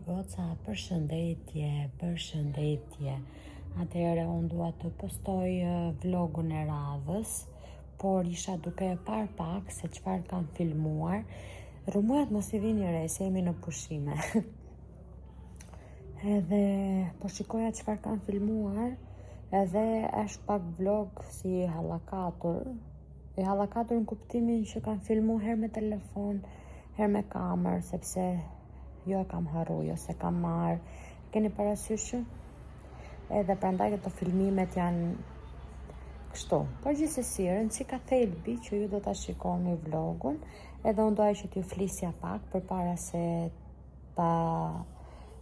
goca, përshëndetje. Atëherë unë dua të postoj vlogun e radhës, por isha duke e parë pak se çfarë kam filmuar. Rumujat mos I vini re, se jemi në pushime. Edhe po shikoja çfarë kam filmuar, edhe është pak vlog si hallakatur. E hallakatur në kuptimin që kam filmu herë me telefon, herë me kamerë, sepse jo e kam harruj ose kam marrë. Keni parasysh? Edhe prandaj këto filmimet janë kështu. Por gjithsesi, rëndësi ka thelbi që ju do ta shikoni vlogun, edhe unë doja që t'ju flisja pak përpara se ta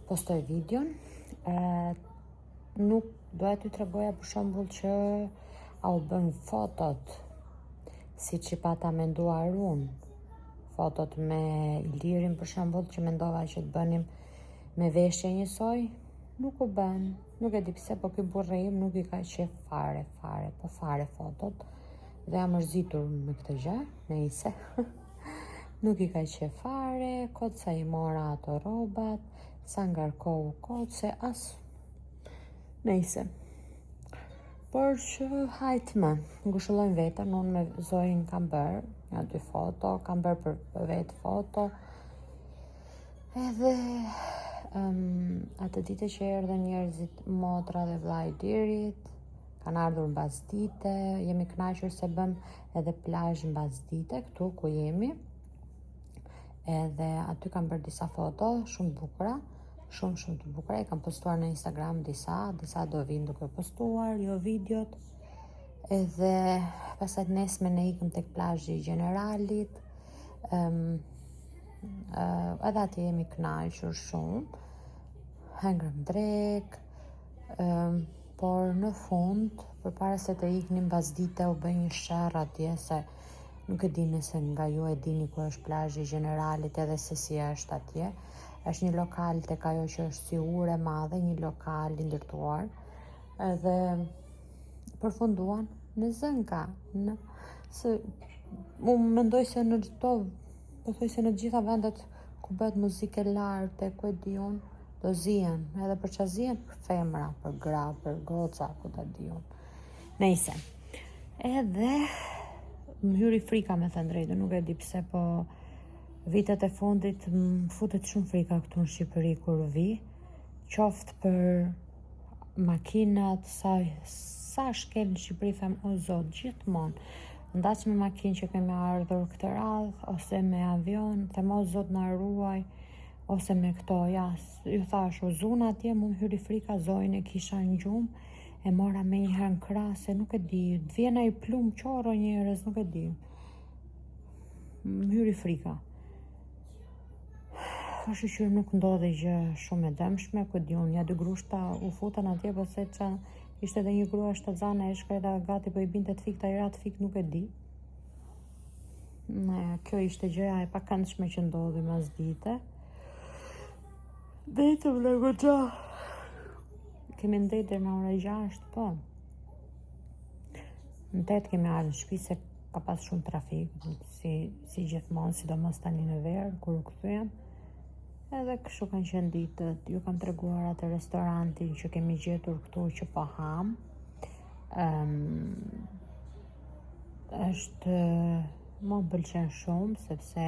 postoj videon. Nuk doja t'ju tregoja për shembull që a u bën fotot siç I pata menduar unë. Fotot me Ilirin për shembull, që mendova që të bënim me veshje njësoj, nuk u bën. Nuk e di pse, po ky burri im nuk I ka qef fare fotot. Dhe jam mërzitur me këtë gjë, nejse. Nuk I ka qef fare, kot sa I mora ato rrobat, sa ngarkohu kot se as. Nejse. Por që hajt më, ngushëllojmë vetën, unë me Zoin kam bërë, ja 2 foto, kam bërë për vetë foto. Edhe atë ditë që erdhën njerëzit, motra dhe vlla I Lirit, kanë ardhur mbas dite, jemi kënaqur se bëm edhe plazh mbas dite këtu ku jemi. Edhe aty kam bërë disa foto shumë bukura, shumë të bukura. I kam postuar në Instagram disa do vinë duke postuar, jo videot. Edhe pastaj nesme ne ikëm tek plazhi I Generalit. Edhe aty jemi kënaqur shumë. Hëngrëm drek, por në fund, përpara se të iknim mbas dite, u bë një sherr atje, se nuk e di nëse nga ju e dini ku është plazhi I Generalit edhe se si është atje. Është një lokal tek ajo që është si ure e madhe, një lokal I ndërtuar. Edhe përfunduan në Zënka. Unë mendoj se në çdo, pothuajse në gjitha vendet ku bëhet muzikë e lartë, ku e di unë, do zihen, edhe për çfarë zihen? Për femra, për gra, për goca, ku ta di unë. Nejse. Edhe më hyri frika, me thënë drejtën, nuk e di pse, po vitet e fundit më futet shumë frika këtu në Shqipëri kur vi, qoftë për makinat, sa shkel në Shqipëri, them o zot, gjithmonë. Ndaç me makinë që kemi ardhur këtë radhë, ose me avion, them o zot na ruaj, ose me këto, ja, ju thash, u zuna atje, më hyri frika, Zoin e kisha në gjumë, e mora me një herë në krah, se nuk e di, të vjen ai plum qorro njerëz, nuk e di. Më hyri frika. Kështu që nuk ndodhi gjë shumë e dëmshme, ku di unë, ja 2 grushta u futën atje, po se ça ishte edhe një grua shtatzane e shkreta gati po I binte të fikta I rat fik, nuk e di. Kjo ishte gjëja e pakëndshme që ndodhi mas dite. Ndetëm në goxha. Kemi ndetë deri në ora 6, po. Në 8 kemi ardhur në shtëpi se ka pas shumë trafik, si gjithmonë, sidomos tani në verë, kur u kthyem. Edhe kështu kanë qenë ditët. Ju kam treguar atë restorantin që kemi gjetur këtu që po ham. Është, më pëlqen shumë, sepse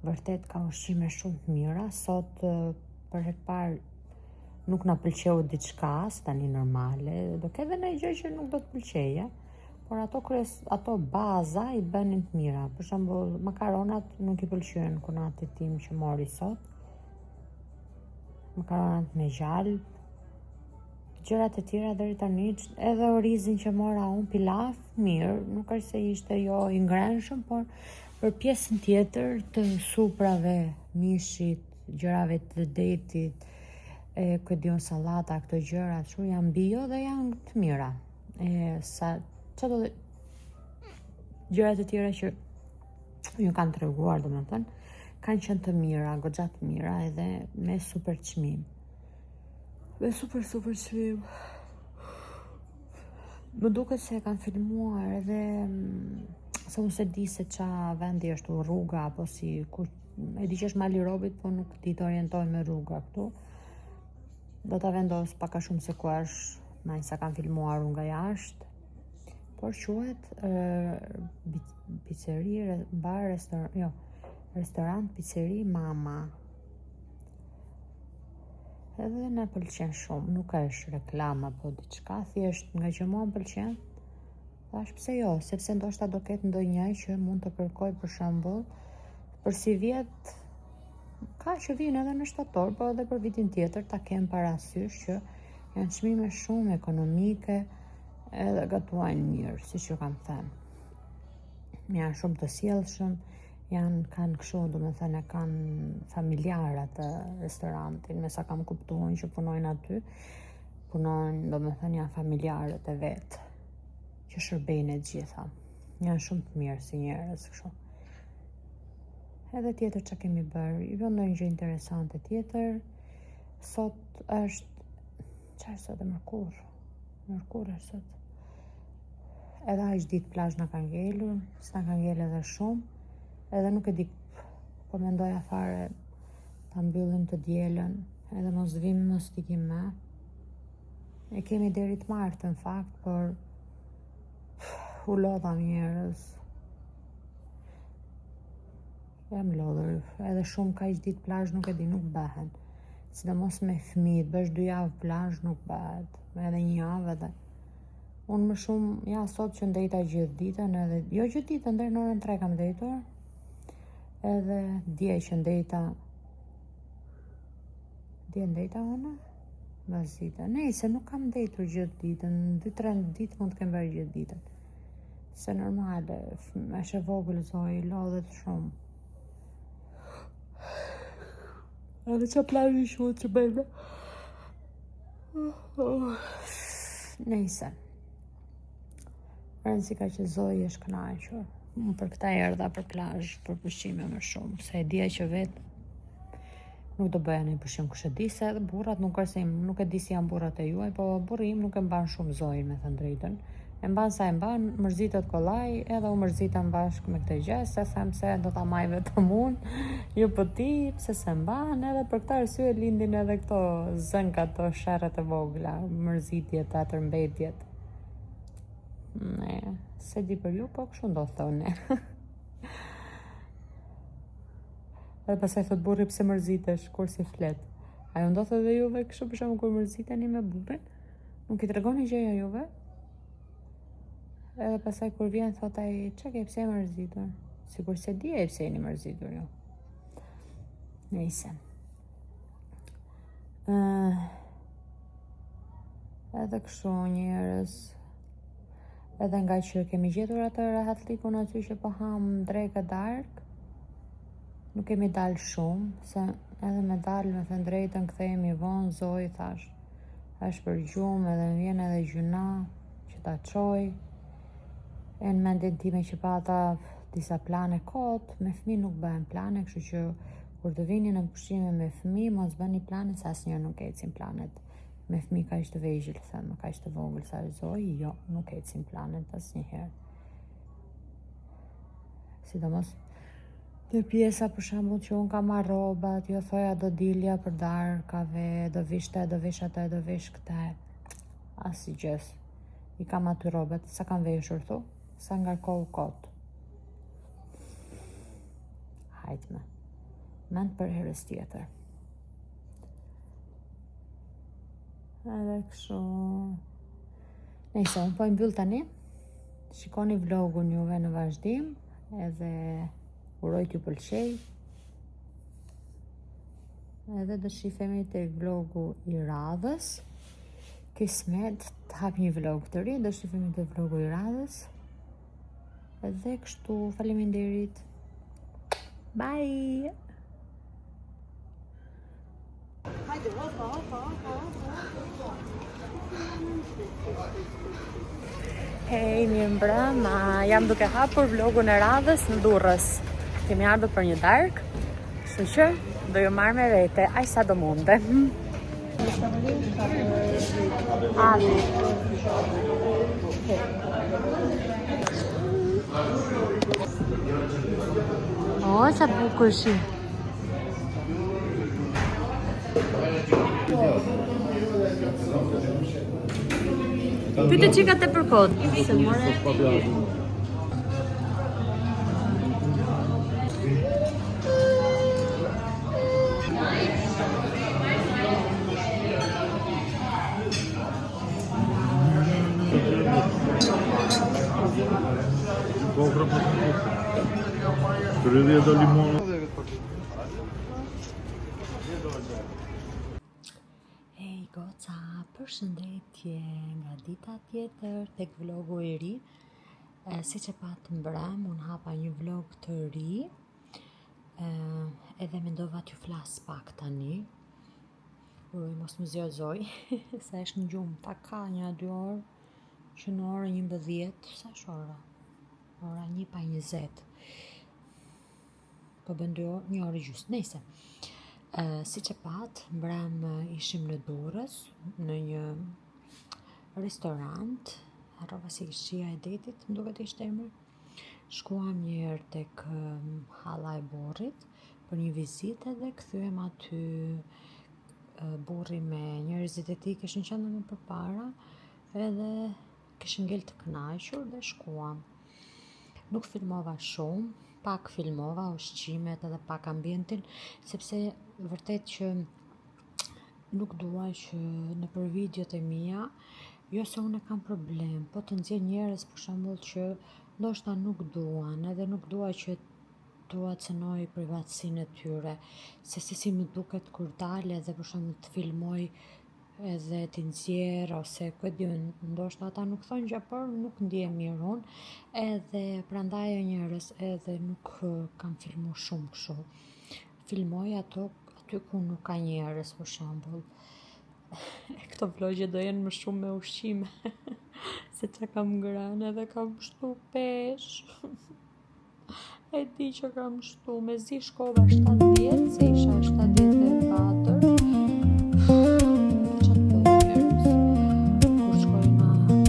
vërtet ka ushqime shumë të mira. Sot për herë të parë nuk na pëlqeu diçka, tani normale, do ketë ndonjë gjë që nuk do të pëlqejë, por ato baza I bënin të mira. Për shembull, makaronat nuk I pëlqyen kunatit tim që mori sot. Makaronat me gjallë, gjërat e tjera deri tani, edhe orizin që mora unë, pilaf, mirë, nuk është se ishte jo I ngrenshëm, por për pjesën tjetër të suprave, mishit, gjërave të detit, ku diun sallata, këto gjëra, kështu janë bio dhe janë të mira. Gjërat e tjera që ju kanë treguar, domethënë, kanë qenë të mira, goxha të mira, edhe me super çmim. Me super çmim. Më duket se kanë filmuar edhe se unë se di se qa vendi është rruga, apo si e di që është Mali Robit, po nuk di të orientoj me rruga këtu. Do ta vendos pak a shumë se ku është, me sa kanë filmuar unë nga jashtë. Por quhet pizzeri, bar, restorant, pizzeri Mama. Edhe na pëlqen shumë, nuk është reklama apo diçka, thjesht nga që mua më pëlqen. Thash pse jo, sepse ndoshta do ketë ndonjë që mund të kërkoj për shembull, për si vjet ka që vinë edhe në shtator, po edhe për vitin tjetër ta kem parasysh që janë çmime shumë ekonomike edhe gatuajnë mirë, siç ju kam thënë. Janë shumë të sjellshëm, kanë kështu, domethënë kanë familjar atë restorantin, me sa kam kuptuar që punojnë aty, punojnë, domethënë janë familjarët e vet, që shërbejnë e gjitha. Janë shumë të mirë si njerëz kështu. Edhe tjetër që kemi bërë, i bën ndonjë gjë interesante tjetër. Sot është çfarë sot e mërkur është sot. Edhe aq ditë plazh na ka ngelur, s'na ka ngelë edhe shumë. Edhe nuk e di, po mendoja fare ta mbyllim të dielën, edhe mos vim mos ikim me. E kemi deri të martë në fakt, por u lodha njerëz. Jam lodhur, edhe shumë kaq ditë plazh nuk e di, nuk bëhen. Sidomos me fëmijët, bësh 2 javë plazh nuk bëhet, edhe 1 javë edhe. Unë më shumë, ja sot që ndejta gjithë ditën, edhe jo gjithë ditën, deri në orën 3 kam ndejtur. Edhe dje që ndejta unë, vazhita. Nejse, nuk kam ndejtur gjithë ditën, 2-3 ditë mund të kem bërë gjithë ditën. Se normale, është e vogël Zoi, lodhet shumë. Edhe që plazhi shumë që bëjme. Nejse. Rëndësi ka që Zoi është kënaqur. Unë për këta erdha për plazh, për pushime më shumë, se e dija që vetë nuk do bëja një pushim, kush e di se edhe burrat nuk e di si janë burrat e juaj, po burri im nuk e mban shumë Zoin, me thënë drejtën. E mban sa e mban, mërzitet kollaj, edhe u mërzitem bashkë me këtë gjë, se them se do ta maj vetëm unë, ju po ti, pse se mban, edhe për këtë arsye lindin edhe këto zënka, ato sherret e vogla, mërzitjet, atërmbetjet. Ne, se di për ju, po kështu ndodh thonë. Edhe pastaj thot burri pse mërzitesh kur si flet. Ajo ndodh edhe juve kështu për shembull kur mërziteni me bubin? Nuk i tregoni gjëja juve? Edhe pastaj kur vjen thot ai, çka ke, pse je mërzitur? Sigur se di ai pse jeni mërzitur ju. Nejse. Edhe kështu njerëz. Edhe nga që kemi gjetur atë rahatlikun aty që po ham drekë darkë, nuk kemi dalë shumë, se edhe me dalë me thënë drejtën kthehemi vonë, Zoi thash, është për gjumë edhe më vjen edhe gjuna që ta çoj. E në mendjen time që pata disa plane kot, me fëmijë nuk bëhen plane, kështu që kur të vini në pushime me fëmijë, mos bëni plane se asnjëherë nuk ecin planet. Me fëmijë kaq të vegjël, thënë, kaq të vogël sa Zoi, jo, nuk ecin planet asnjëherë. Sidomos të pjesa për shembull që unë kam marrë rrobat, jo thoja do dilja për darkave, do vish atë, do vish këtë. Asnjë gjë. I kam aty rrobat, sa kam veshur thu, sa ngarkohu kot. Hajtme. Mend për herës tjetër. Edhe kështu. Nejse, unë po i mbyll tani. Shikoni vlogun juve në vazhdim, edhe uroj t'ju pëlqej. Edhe do shifemi te vlogu i radhës. Kismet të hap një vlog të ri, do shifemi te vlogu i radhës. Edhe kështu, faleminderit. Bye! Hajde, hopa. Hej, mirë mbrëma, jam duke hapur vlogun e radhës në Durrës. Kemi ardhur për një darkë, kështu që do ju marr me vete, aq sa do munde. O, sa bukur shi. Pyte qika te përkot. Se more. Rrydhje do limon. Hej goca, përshëndetje nga dita tjetër tek vlogu i ri. Siç e patë mbrëm, unë hapa një vlog të ri, edhe mendova t'ju flas pak tani. Mos më zgjuar, se është në gjumë, ta ka 1-2 orë, që në orën 11, sa është ora? Ora 1:20. Po bën 2 orë, 1 orë e gjysmë, nejse. Siç e patë, mbrëm ishim në Durrës, në një restorant, harrova si Shija e Detit, më duket ishte emri. Shkuam një herë tek Halla e Burrit për një vizitë dhe kthyem aty. Burri me njerëzit e tij kishin qenë më përpara, edhe kishin ngel të kënaqur dhe shkuam. Nuk filmova shumë, pak filmova ushqimet edhe pak ambientin, sepse vërtet që nuk dua që nëpër videot e mia, jo se unë kam problem, po të nxjerr njerëz për shembull që ndoshta nuk duan, edhe nuk dua që dua të cenoj privatësinë e tyre, se si më duket kur dalë edhe për shembull të filmoj edhe t'i nxjerr, ose ku e di unë, ndoshta ata nuk thonë gjë, por nuk ndihem mirë unë, edhe prandaj njerëz edhe nuk kam filmuar shumë kështu. Filmoj aty ku nuk ka njerëz, për shembull. Këto vlogje do jenë më shumë me ushqime, se çka kam ngrënë edhe kam shtu pesh. E di që kam shtu, mezi shkova 70, se isha 74. Që të bëjë njerëz, kur shkoj në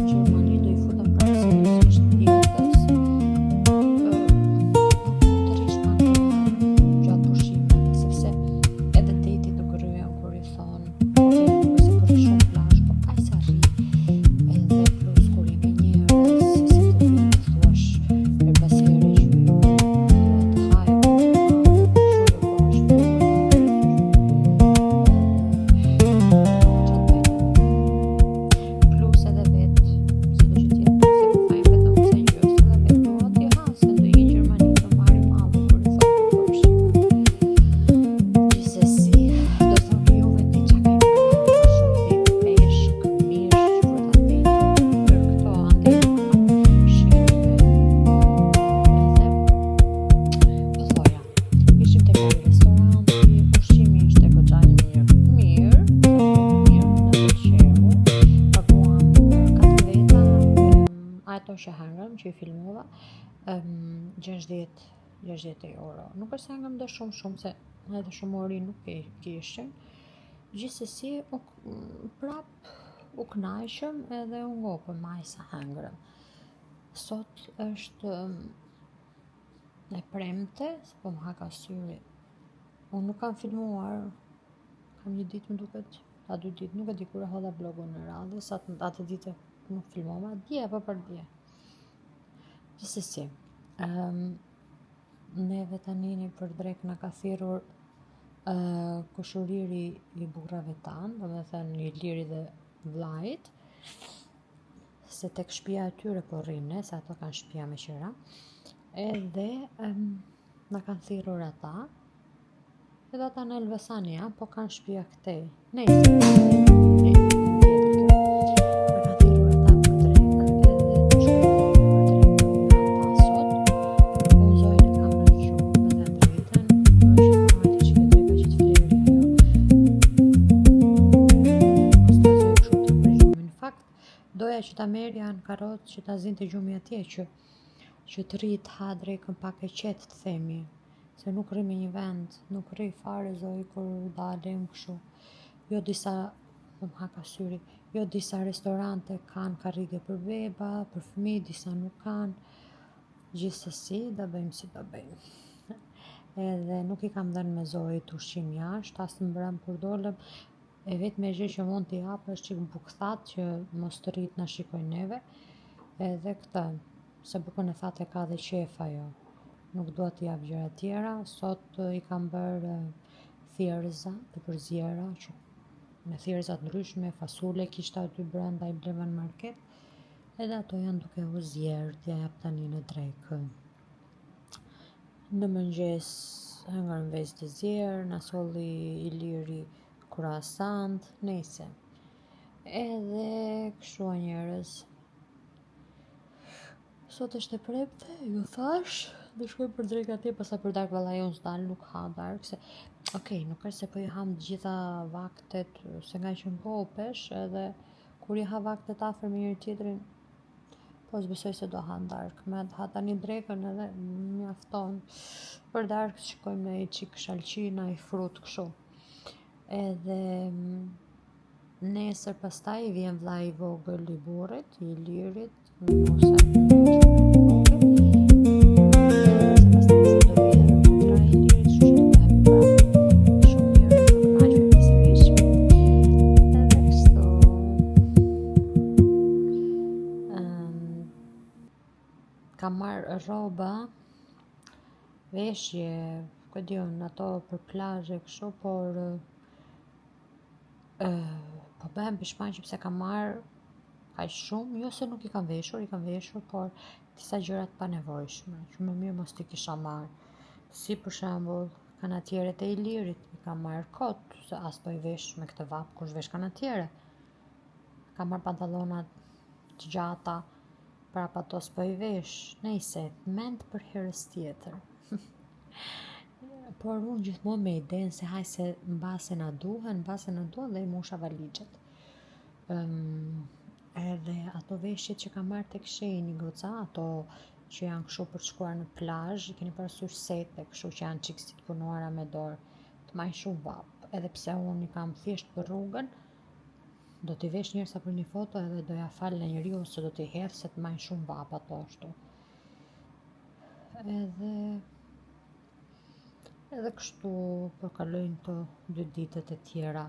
Gjermani do i futem prapë seriozisht dietës. Të rish pak gjatë pushimeve, sepse edhe deti do gëryen kur i thonë, ose kur i shumë plash, po aj sa rri, edhe plus kur i me njerëz, si të vinë të thuash, për pasere që ato që hangëm, që i filmova, 60 euro. Nuk është se hangëm dhe shumë, se edhe shumë ori nuk e kishim. Gjithsesi, prap u kënaqëm edhe u ngopëm maj sa hangërëm. Sot është e premte, se po më haka syri. Unë nuk kam filmuar, kam një ditë më duket, a 2 ditë, nuk e di kur e hodha blogun në radhë, sa atë ditë nuk filmova, dje apo për dje. Gjithsesi, neve tani një për drek na ka thirrur kushuriri i burrave tanë, do me thënë një liri dhe vllajt, se tek shtëpia e tyre po rrinë, se ato kanë shtëpia me qira, edhe na kanë thirrur ata, edhe ata në Elbasani, po kanë shtëpia këtej. Doja që ta merja në karot, që ta zinte gjumi atje, që të rrit ha drekën pak e qetë të themi, se nuk rri me një vend, nuk rri fare zoj kur dalim kështu. Jo disa, më haka syri, jo disa restorante kanë karrige për beba, për fëmijë, disa nuk kanë. Gjithsesi, da bëjmë si da bëjmë. Edhe nuk i kam dhënë me zojit ushqim jashtë, as në mbrëm kur dolëm, E vetme gjë që mund t'i jap është çik bukthat që mos të rrit na shikojnë neve. Edhe këtë, se bukën e thatë e ka dhe qef ajo. Nuk dua t'i jap gjëra tjera. Sot i kam bërë thjerza të përzjera që me thjerza të ndryshme, fasule kishte aty brenda, i bleva në market. Edhe ato janë duke u zjerë, t'ja jap tani në drekë. Në mëngjes hëngër në vezë të zjerë, na solli Iliri croissant, nejse. Edhe kështu a njerëz. Sot është e premte, ju thash, dhe shkojmë për drekë atje, pasa për darkë valla jo s'dal, nuk ha darkë, se nuk është se po i ham gjitha vaktet, se nga që ngopesh, edhe kur i ha vaktet afër me njëri tjetrin, po s'besoj se do ha darkë, me ha tani drekën edhe mjafton. Për darkë shkojmë në i qik shalqina, i frut kështu. Edhe nesër pastaj vjen vlla i vogël i burrit, i Ilirit, kam marrë rroba, veshje, ku diun, ato për plazhe kështu, por po bëhem pishmanqe pse kam marrë kaq shumë, jo se nuk i kam veshur, por disa gjërat pa nevojshme, që më mirë mos t'i kisha marrë. Si për shembull, kanatjeret e Ilirit, i kam marrë kot, se as po i vesh me këtë vap, kush vesh kanatjere. Kam marrë pantallonat të gjata, prap ato s'po i vesh, nejse, mend për herës tjetër. Por unë gjithmonë me idenë se haj se mbase na duhen dhe i musha valixhet. Edhe ato veshjet që kam marrë tek Sheni goca, ato që janë kështu për të shkuar në plazh, keni parasysh sete, kështu që janë çik si të punuara me dorë, të majnë shumë vap. Edhe pse unë i kam thjesht për rrugën, do t'i vesh njerësa për një foto edhe do ja fal në njeriu ose do t'i hedh se të majnë shumë vap ato ashtu. Edhe kështu përkalojnë të 2 ditët e tjera.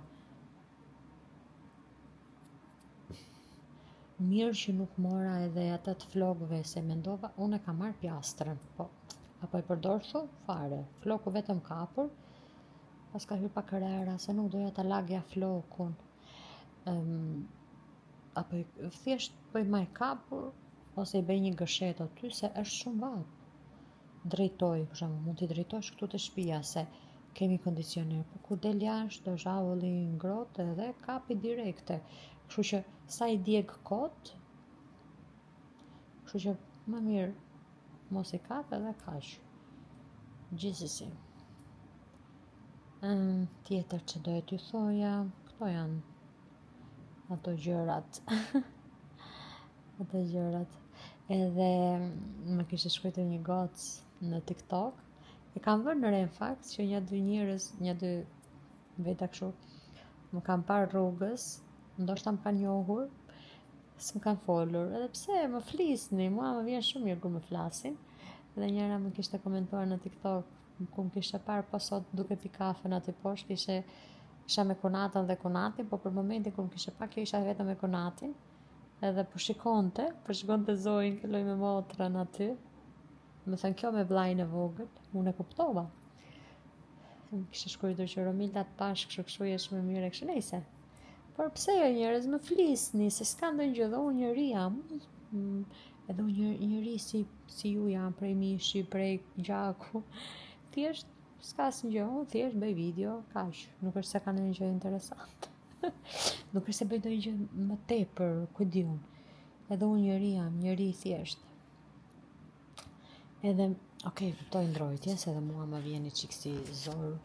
Mirë që nuk mora edhe atë të flokëve, se mendova, unë e kam marrë pjastrën, po, apo i përdor thu, fare, floku vetëm kapur, pas ka hyrë pak rera, se nuk doja ta lagja flokun, apo thjesht po i maj kapur, ose i bëj një gëshet aty, se është shumë vap. Drejtoj, për shembull, mund t'i drejtosh këtu te shtëpia, se kemi kondicioner, por kur del jashtë do zhavulli ngrohtë edhe kapi direkte. Kështu që sa i djeg kot, kështu që më mirë mos i kap edhe kaq. Gjithsesi. Tjetër që doja t'ju thoja, këto janë ato gjërat. Edhe më kishte shkruar një gocë në TikTok. E kam vënë në re në fakt që një dy veta kështu më kanë parë rrugës, ndoshta më kanë njohur, s'më kanë folur, edhe pse më flisni, mua më vjen shumë mirë kur më flasin. Dhe njëra më kishte komentuar në TikTok, ku më kishte parë po sot duke pi kafen aty poshtë, isha me Kunatën dhe Kunatin, po për momentin kur më kishte pa kjo isha vetëm me Kunatin, edhe po shkonte Zoin që loj me motrën aty. Më thënë kjo me vllajën e vogël, unë e kuptova. Më kishte shkruar që Romilda të pash kështu jesh më mirë kështu, nejse. Por pse jo njerëz më flisni, se s'ka ndonjë gjë, dhe unë njëri jam. Edhe unë njëri si ju jam, prej mishi, prej gjaku. Thjesht s'ka asnjë, unë thjesht bëj video, kaq. Nuk është se ka ndonjë gjë interesante. Nuk është se bëj ndonjë gjë më tepër, ku di unë. Edhe unë njëri jam, njëri thjesht. Edhe, kuptoj ndrojtjes, edhe mua më vjen çik si zor,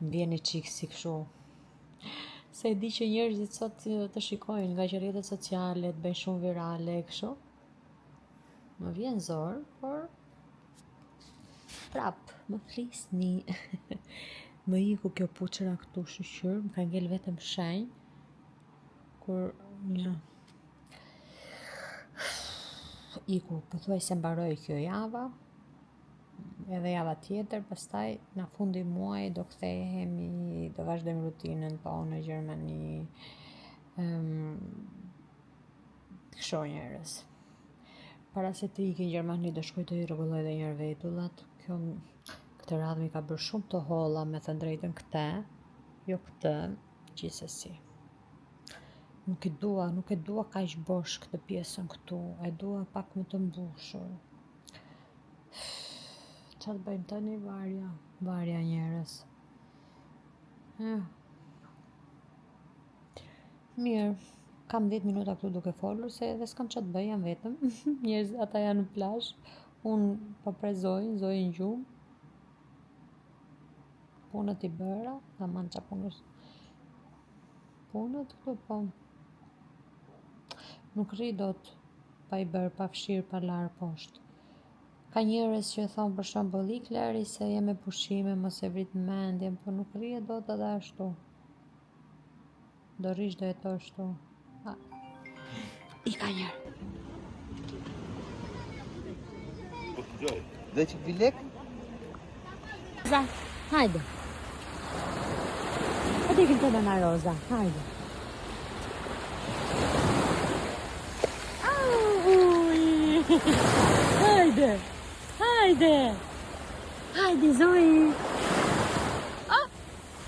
më vjen çik si kështu. Se e di që njerëzit sot të shikojnë nga që rrjetet sociale, të bëjnë shumë virale kështu. Më vjen zor, por prap, më flisni. Më iku kjo puçra këtu shqyr, më ka ngel vetëm shenjë. Kur iku, pothuajse mbaroi kjo java. edhe java tjetër, pastaj në fundi muaj do kthehemi, do vazhdojmë rutinën tonë në Gjermani. Kështu njerëz. Para se të ikë në Gjermani do shkoj të i rregulloj edhe një herë vetullat. Këtë radhë mi ka bërë shumë të holla, me të drejtën këtë, jo këtë, gjithsesi. Nuk e dua kaq bosh këtë pjesën këtu, e dua pak më të mbushur. Çfarë bëjmë tani? Varja njerëz. Mirë, kam 10 minuta këtu duke folur, se edhe s'kam çfarë të bëj, jam vetëm. Njerëz ata janë në plazh, unë po prezoj, zojin gjumë. Punët i bëra, aman qa punës. Punët këtu po. Nuk rri dot pa i bërë, pa fshirë, pa larë poshtë. Ka njerëz që thonë për shembull ik Lari se je me pushime, mos e vrit mendjen, po nuk rri dot edhe ashtu. Do rish do jeto ashtu. I ka njerë. Dhe që bilek? Roza, hajde. E dikim të dhe na Roza, hajde. Hajde Zoe.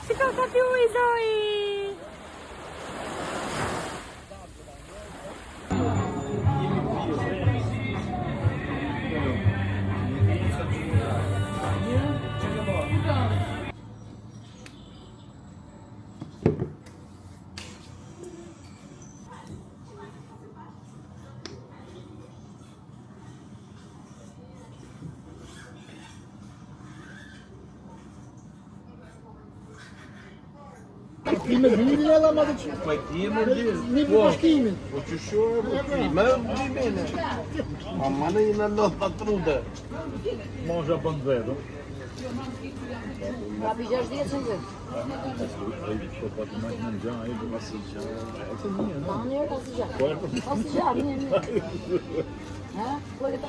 Si ka kapi ujë Zoe.Ime dhiri edhe ma të që? Pa ti më dhiri. Një për pashkimit. Po që shohë e po Me dhimene. Ma në i në lot patrude. Mosha bën vetëm. Papi 6 ditë që zë. Po pa të majtë në gja, e do pasi gja. E të një, Ma në njërë pasi gja. Pasi gja, një. Ha? Po e të...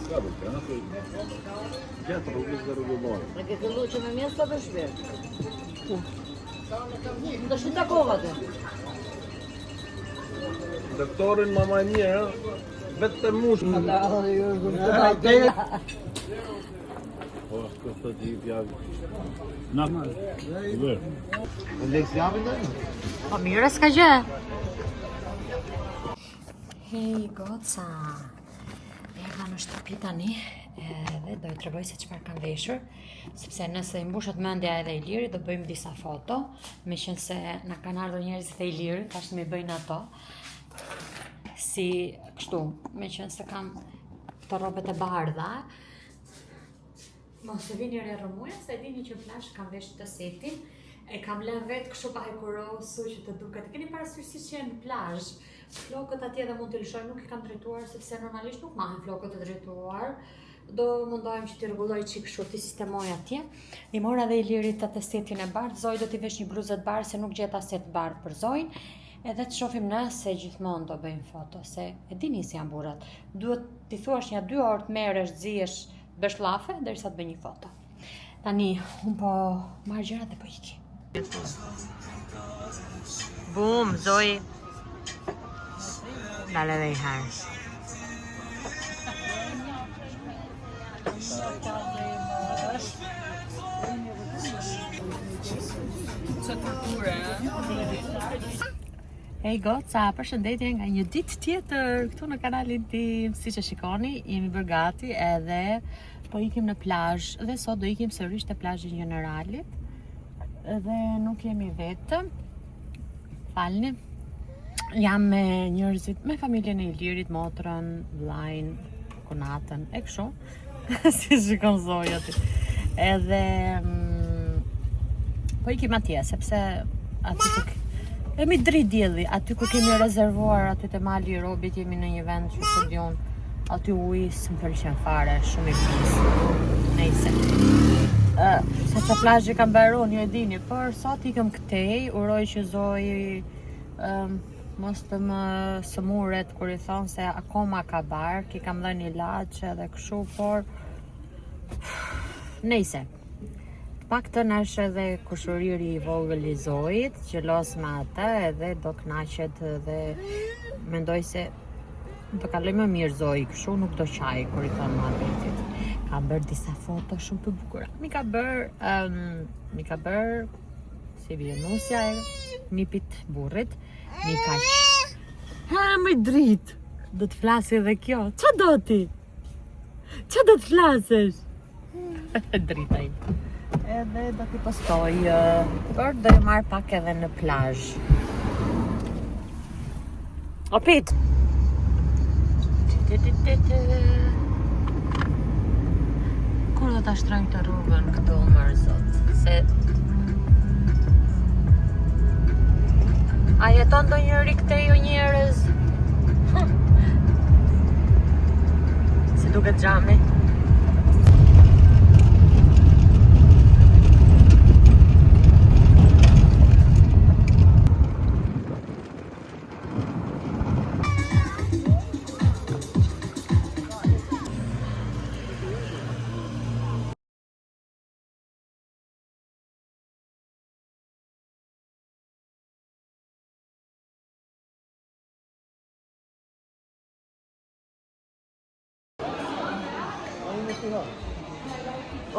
Ska do të janë, gjatë rrugës dhe rrugëllojë. Në ke fillu që me mjesë të për shpirë. Në të shumë takova të. Doktorin mama e mirë, vetë të mushë. Po, s'ko të di pjavi. Na, vërë. Në lekës javin dhe? Po mirë s'ka gjë. Hej, goca. Erdha në shtëpi tani edhe do i tregoj se çfarë kam veshur, sepse nëse i mbushet mendja edhe Ilirit, do bëjmë disa foto, me qenë se na kanë ardhur njerëzit e Ilirit, tash më bëjnë ato. Si kështu, me qenë se kam të rrobet e bardha. Mos e vini re rrëmuja, se e dini që në plazh kam veshur të setin, e kam lënë vetë kështu pa hekurosu që të duket. E keni parasysh si që në plazh. Flokët atje dhe mund të lëshoj, nuk i kam drejtuar, sepse normalisht nuk mahen flokët e drejtuar. Do mundohem që t'i rregulloj çik kështu, t'i sistemoj atje. I mora dhe Ilirit atë setin e bardhë, Zoj do t'i vesh një bluzë të bardhë, se nuk gjeta set bardhë për Zojin. Edhe të shohim nëse gjithmonë do bëjmë foto, se e dini si janë burrat. Duhet t'i thuash një 2 orë të merresh, zihesh, bësh llafe derisa të bëj një foto. Tani, un po marr gjërat e po iki. Bum, Zoj. Dale dhe i herë. Hej goca, përshëndetje nga një ditë tjetër këtu në kanalin tim. Siç e shikoni, jemi bërë gati edhe po ikim në plazh dhe sot do ikim sërish te plazhi i Generalit. Dhe nuk jemi vetëm. Falni. Jam me njerëzit, me familjen e Ilirit, motrën, vllajin, konatën, e kështu. Si shikon Zoja aty. Edhe po ikim atje, sepse aty kemi drit dielli, aty ku kemi rezervuar aty te mali i Robit, jemi në një vend që studion, aty uji s'm pëlqen fare, shumë i pis. Nejse. Se që plazhi ka mbaron, ju e dini, por sot ikëm këtej, uroj që Zoji mos të më sëmuret kur I thonë se akoma ka bark, I kam dhënë ilaç edhe kështu, por nejse. Paktën është edhe kushëriri I vogël I Zoit, xhelos me atë edhe do kënaqet dhe mendoj se do kaloj më mirë Zoi, kështu nuk do qaj kur I thonë muhabetit. Ka bërë disa foto shumë të bukura. Mi ka bërë si vjenusja e nipit burrit, mi ka ha më drit. Do të flasi edhe kjo. Ç'a do ti? Ç'a do të flasësh? Drita I. Edhe do t'i postoj, por do I marr pak edhe në plazh. Opit. Kur do ta shtrojmë të rrugën këtu mërë zot? Se a jeton ndonjëri këtej ju njerëz? Si duket xhami?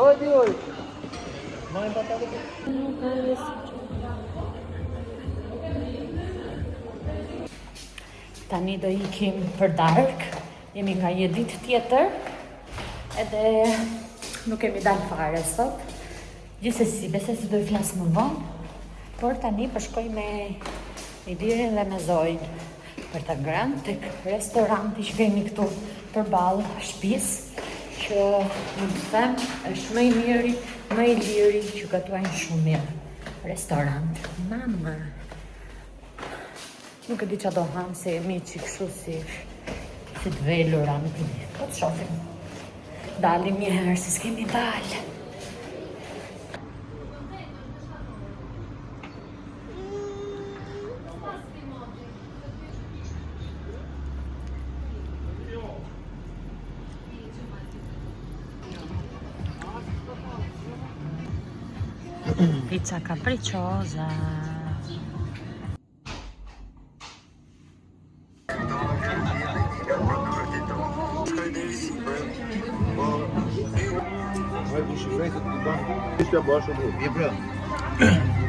Oj. Tani do ikim për dark, jemi nga një ditë tjetër, edhe nuk kemi dalë fare sot. Gjithsesi, besoj se do I flas më vonë, por tani po shkoj me Ilirin dhe me Zoin për të ngrënë tek restoranti që kemi këtu përballë shtëpisë, që mund të them është më I miri, më I liri që gatuajnë shumë mirë. Restorant. Mama. Nuk e di çfarë do ham, se jemi që kështu si të velura, nuk e di. Po të shohim. Dalim një herë, se s'kemi dalë. Pizza capricciosa. Vai com chifre, tu dá. Deixa abaixo, bro. E pra?